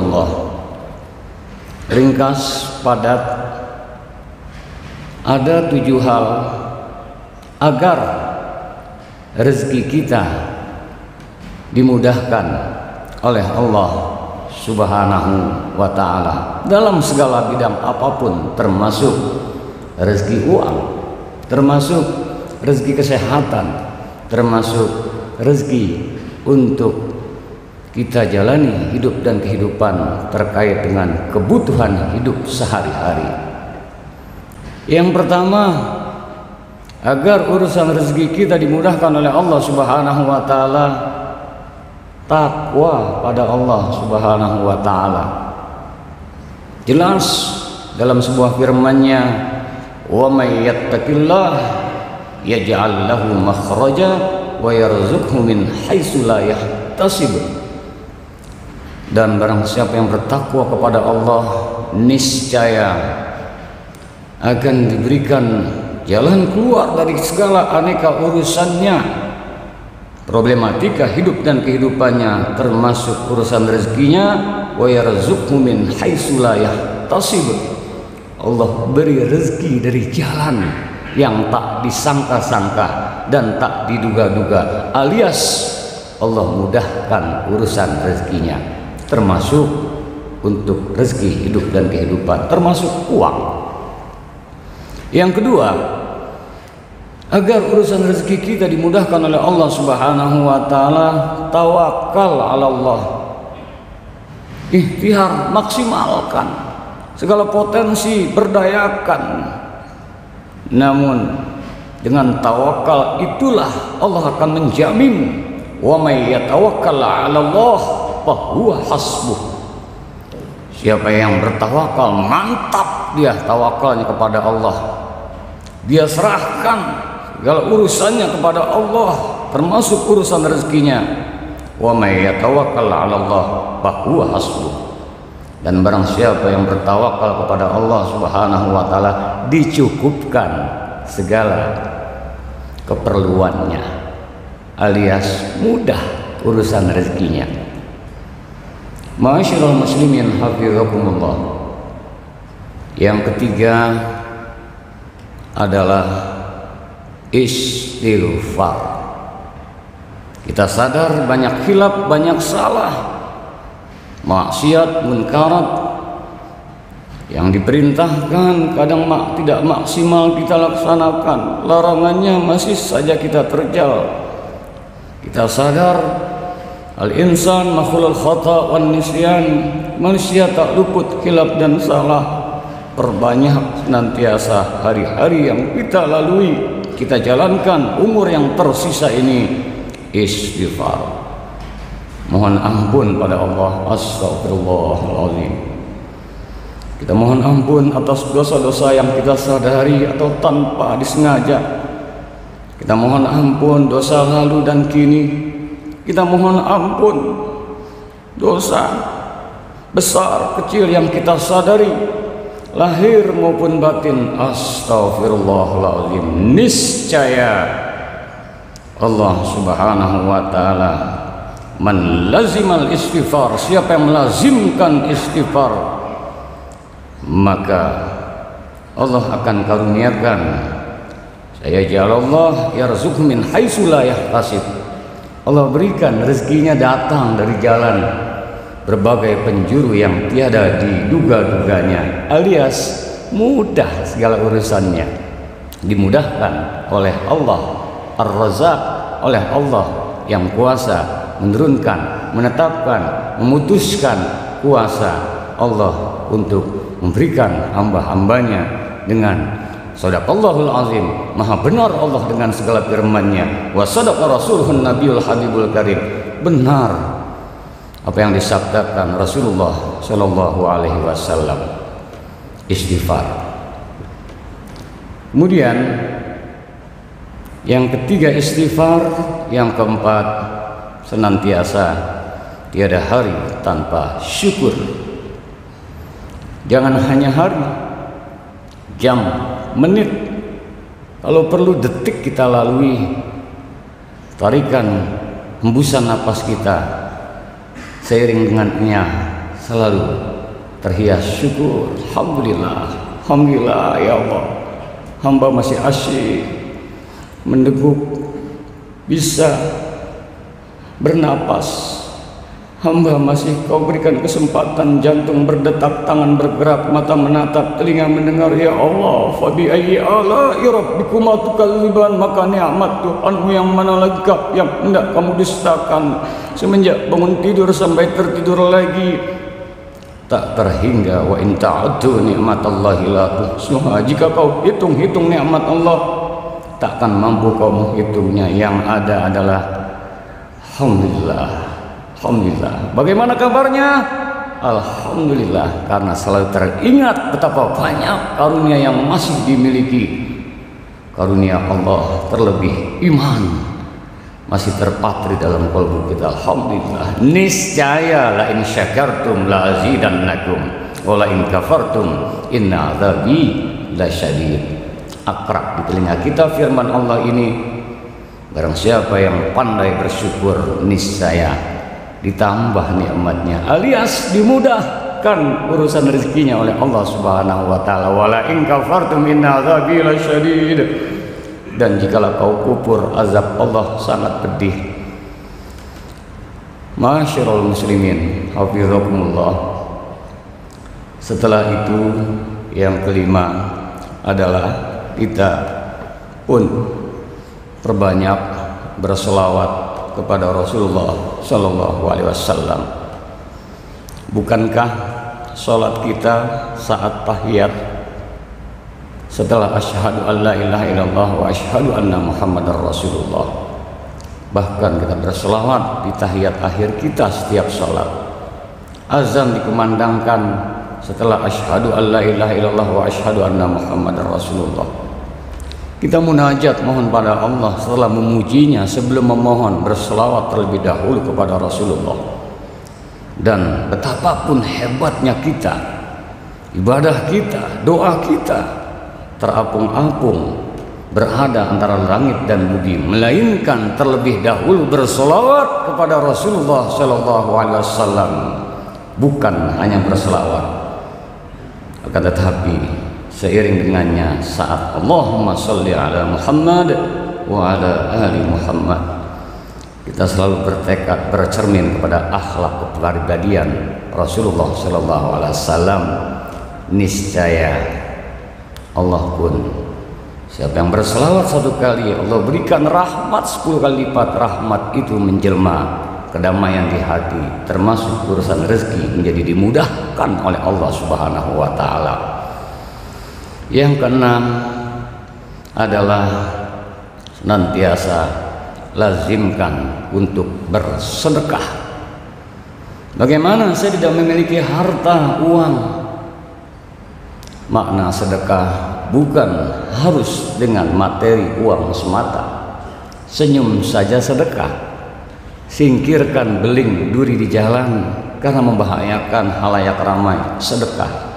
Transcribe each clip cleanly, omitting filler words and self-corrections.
Rasulullah. Ringkas, padat, ada 7 hal agar rezeki kita dimudahkan oleh Allah Subhanahu wa ta'ala dalam segala bidang apapun, termasuk rezeki uang, termasuk rezeki kesehatan, termasuk rezeki untuk kita jalani hidup dan kehidupan terkait dengan kebutuhan hidup sehari-hari. Yang pertama, agar urusan rezeki kita dimudahkan oleh Allah Subhanahu wa ta'ala, takwa pada Allah Subhanahu wa ta'ala. Jelas dalam sebuah firman-Nya, wa may yattaqillah yaj'al lahu makhraja wa yarzuqhu min haitsu la yahtasib. Dan barang siapa yang bertakwa kepada Allah, niscaya akan diberikan jalan keluar dari segala aneka urusannya, problematika hidup dan kehidupannya, termasuk urusan rezekinya. Wa yarzuqhu min haitsu la yahtasib. Allah beri rezeki dari jalan yang tak disangka-sangka dan tak diduga-duga, alias Allah mudahkan urusan rezekinya, termasuk untuk rezeki hidup dan kehidupan, termasuk uang. Yang kedua, agar urusan rezeki kita dimudahkan oleh Allah Subhanahu wa ta'ala, tawakal ala Allah. Ikhtiar, maksimalkan segala potensi, berdayakan. Namun dengan tawakal itulah Allah akan menjamin, wa may yatawakkal 'ala Allah fa huwa hasbuh. Siapa yang bertawakal, mantap dia tawakalnya kepada Allah, dia serahkan segala urusannya kepada Allah, termasuk urusan rezekinya. Wa may yatawakkal 'ala Allah fa huwa hasbuh. Dan barang siapa yang bertawakal kepada Allah Subhanahu wa ta'ala, dicukupkan segala keperluannya, alias mudah urusan rezekinya. Ma'asyiral muslimin hafizakumullah. Yang ketiga adalah istighfar. Kita sadar banyak khilaf, banyak salah, maksiat, munkarat yang diperintahkan kadang tidak maksimal kita laksanakan, larangannya masih saja kita terjal. Kita sadar al-insan makhlukul khata' wan nisyan, manusia tak luput khilaf dan salah. Perbanyak senantiasa hari-hari yang kita lalui, kita jalankan umur yang tersisa ini istighfar, mohon ampun pada Allah. Astagfirullahaladzim. Kita mohon ampun atas dosa-dosa yang kita sadari atau tanpa disengaja. Kita mohon ampun dosa lalu dan kini. Kita mohon ampun dosa besar kecil yang kita sadari, lahir maupun batin. Astagfirullahaladzim. Niscaya Allah Subhanahu wa ta'ala, man lazimal istighfar, siapa yang melazimkan istighfar, maka Allah akan karuniakan, saya jalallah yarzuqhu min haitsu la yahtasib. Allah berikan rezekinya datang dari jalan berbagai penjuru yang tiada diduga-duganya, alias mudah segala urusannya, dimudahkan oleh Allah Ar-Razzaq, oleh Allah yang kuasa menurunkan, menetapkan, memutuskan, kuasa Allah untuk memberikan hamba-hambanya dengan sadaqallahul azim, maha benar Allah dengan segala firman-Nya, wa sadaqa rasuluhun nabiyul habibul karim, benar apa yang disabdakan Rasulullah sallallahu alaihi wasallam. Istighfar. Kemudian yang ketiga istighfar, yang keempat senantiasa tiada hari tanpa syukur. Jangan hanya hari, jam, menit, kalau perlu detik kita lalui, tarikan hembusan napas kita, seiring dengannya selalu terhias syukur. Alhamdulillah, alhamdulillah ya Allah, hamba masih asyik mendeguk, bisa bernapas. Hamba masih kau berikan kesempatan, jantung berdetak, tangan bergerak, mata menatap, telinga mendengar. Ya Allah, fabi ayyi ala'i rabbikuma tukadziban, maka nikmat Tuhanmu yang mana lengkap yang hendak kamu dustakan. Semenjak bangun tidur sampai tertidur lagi, tak terhingga. Wa in ta'uddu ni'matallahi la tuhsuha, jika kau hitung-hitung nikmat Allah, takkan mampu kau menghitungnya. Yang ada adalah alhamdulillah. Alhamdulillah. Bagaimana kabarnya? Alhamdulillah, karena selalu teringat betapa banyak karunia yang masih dimiliki. Karunia Allah, terlebih iman, masih terpatri dalam kalbu kita. Alhamdulillah. Niscaya la in syakartum la azidannakum wa la in kafartum inna adzabi lasyadid. Akrab di telinga kita firman Allah ini. Barang siapa yang pandai bersyukur, niscaya ditambah nikmatnya, alias dimudahkan urusan rezekinya oleh Allah Subhanahu wa taala. Wala in kafartum inna adzabi lasyadid. Dan jikalau kau kufur, azab Allah sangat pedih. Masyarul muslimin, hafizakumullah. Setelah itu yang kelima adalah kita pun perbanyak berselawat kepada Rasulullah Sallallahu Alaihi Wasallam. Bukankah sholat kita saat tahiyat setelah asyhadu an la ilaha illallah wa asyhadu anna muhammadar rasulullah, bahkan kita berselawat di tahiyat akhir kita setiap sholat. Azan dikumandangkan setelah asyhadu an la ilaha illallah wa asyhadu anna muhammadar rasulullah. Kita munajat mohon pada Allah setelah memujinya, sebelum memohon berselawat terlebih dahulu kepada Rasulullah. Dan betapapun hebatnya kita, ibadah kita, doa kita terapung-apung berada antara langit dan bumi, melainkan terlebih dahulu berselawat kepada Rasulullah Sallallahu Alaihi Wasallam. Bukan hanya berselawat, akan tetapi seiring dengannya saat Allahumma sholli ala Muhammad wa ala ali Muhammad, kita selalu bertekad bercermin kepada akhlak kepribadian Rasulullah Sallallahu Alaihi Wasallam. Niscaya Allah pun, siapa yang berselawat satu kali, Allah berikan rahmat 10 kali lipat. Rahmat itu menjelma kedamaian di hati, termasuk urusan rezeki menjadi dimudahkan oleh Allah Subhanahu wa taala. Yang keenam adalah senantiasa lazimkan untuk bersedekah. Bagaimana saya tidak memiliki harta uang? Makna sedekah bukan harus dengan materi uang semata. Senyum saja sedekah. Singkirkan beling duri di jalan karena membahayakan halayak ramai, sedekah.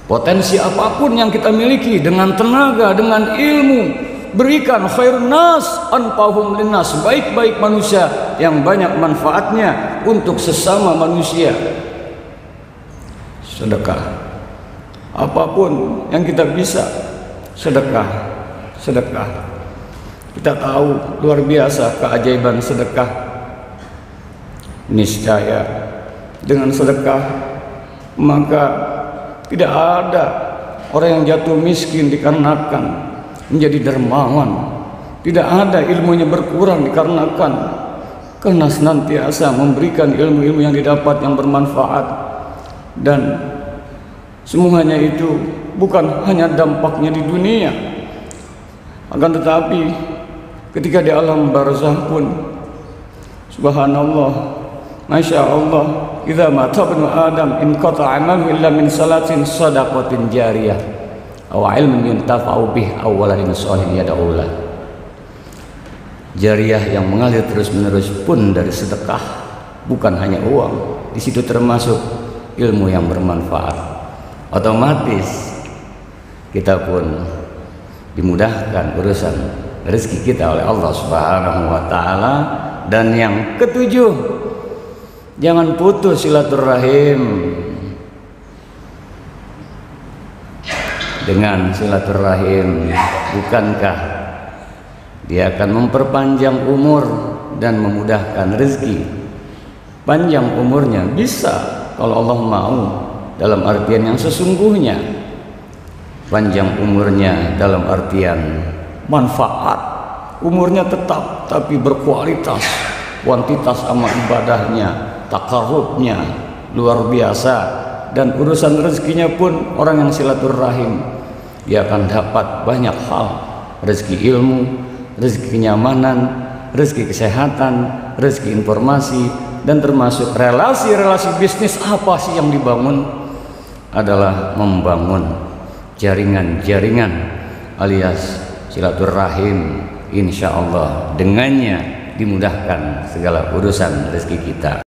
Potensi apapun yang kita miliki, dengan tenaga, dengan ilmu, berikan. Khairun nas anfa'uhum linnas, baik-baik manusia yang banyak manfaatnya untuk sesama manusia. Sedekah. Apapun yang kita bisa, sedekah. Sedekah. Kita tahu luar biasa keajaiban sedekah. Niscaya dengan sedekah maka tidak ada orang yang jatuh miskin dikarenakan menjadi dermawan. Tidak ada ilmunya berkurang dikarenakan, karena senantiasa memberikan ilmu-ilmu yang didapat yang bermanfaat. Dan semuanya itu bukan hanya dampaknya di dunia, akan tetapi ketika di alam barzakh pun, subhanallah, masya Allah, idza mata ibnu adam in qata'a amaluhu illa min salatin shadaqatin jariyah aw ilmin yuntafa'u bih aw waladin shalihin yad'u lah. Jariyah yang mengalir terus-menerus pun dari sedekah, bukan hanya uang. Di situ termasuk ilmu yang bermanfaat. Otomatis kita pun dimudahkan urusan rezeki kita oleh Allah Subhanahu wa taala. Dan yang ketujuh, Jangan putus silaturahim. Dengan silaturahim, bukankah dia akan memperpanjang umur dan memudahkan rezeki? Panjang umurnya bisa kalau Allah mau, dalam artian yang sesungguhnya. Panjang umurnya dalam artian manfaat. Umurnya tetap tapi berkualitas, kuantitas amal ibadahnya, takarubnya luar biasa, dan urusan rezekinya pun orang yang silaturahim dia akan dapat banyak hal: rezeki ilmu, rezeki kenyamanan, rezeki kesehatan, rezeki informasi, dan termasuk relasi-relasi bisnis. Apa sih yang dibangun? Adalah membangun jaringan-jaringan alias silaturahim. Insya Allah dengannya dimudahkan segala urusan rezeki kita.